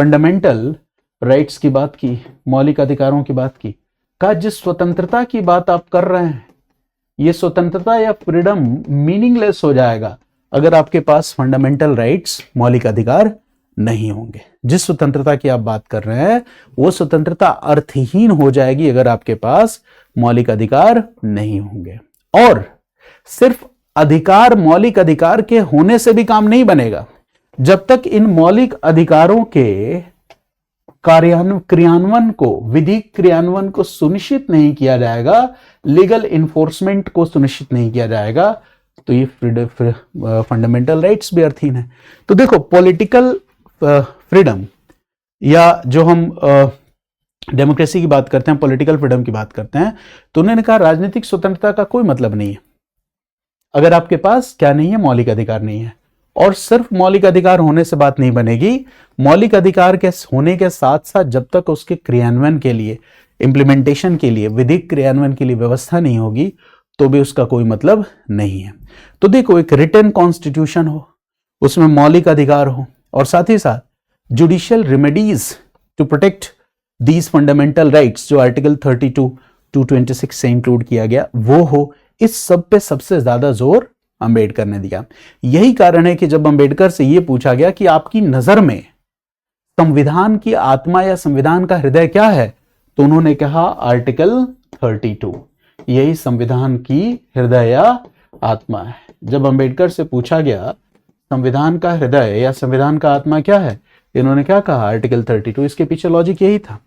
Fundamental rights की बात की, मौलिक अधिकारों की बात की, कहा जिस स्वतंत्रता की बात आप कर रहे हैं ये स्वतंत्रता या फ्रीडम मीनिंगलेस हो जाएगा अगर आपके पास फंडामेंटल राइट्स, मौलिक अधिकार नहीं होंगे। जिस स्वतंत्रता की आप बात कर रहे हैं वो स्वतंत्रता अर्थहीन हो जाएगी अगर आपके पास मौलिक अधिकार नहीं होंगे। और सिर्फ अधिकार, मौलिक अधिकार के होने से भी काम नहीं बनेगा। जब तक इन मौलिक अधिकारों के क्रियान्वयन को, विधिक क्रियान्वयन को सुनिश्चित नहीं किया जाएगा, लीगल इन्फोर्समेंट को सुनिश्चित नहीं किया जाएगा, तो ये फंडामेंटल राइट्स भी अर्थहीन है। तो देखो, पॉलिटिकल फ्रीडम या जो हम डेमोक्रेसी की बात करते हैं, पॉलिटिकल फ्रीडम की बात करते हैं, तो उन्होंने कहा राजनीतिक स्वतंत्रता का कोई मतलब नहीं है अगर आपके पास क्या नहीं है, मौलिक अधिकार नहीं है। और सिर्फ मौलिक अधिकार होने से बात नहीं बनेगी, मौलिक अधिकार के होने के साथ साथ जब तक उसके क्रियान्वयन के लिए, इंप्लीमेंटेशन के लिए, विधिक क्रियान्वयन के लिए व्यवस्था नहीं होगी तो भी उसका कोई मतलब नहीं है। तो देखो, एक रिटन कॉन्स्टिट्यूशन हो, उसमें मौलिक अधिकार हो और साथ ही साथ judicial remedies to protect these fundamental rights जो आर्टिकल 32 टू 26 से इंक्लूड किया गया वो हो, इस सब पे सबसे ज्यादा जोर अंबेडकर ने दिया। यही कारण है कि जब अंबेडकर से यह पूछा गया कि आपकी नजर में संविधान की आत्मा या संविधान का हृदय क्या है, तो उन्होंने कहा आर्टिकल 32, यही संविधान की हृदय या आत्मा है। जब अंबेडकर से पूछा गया संविधान का हृदय या संविधान का आत्मा क्या है, इन्होंने क्या कहा, आर्टिकल 32। इसके पीछे लॉजिक यही था।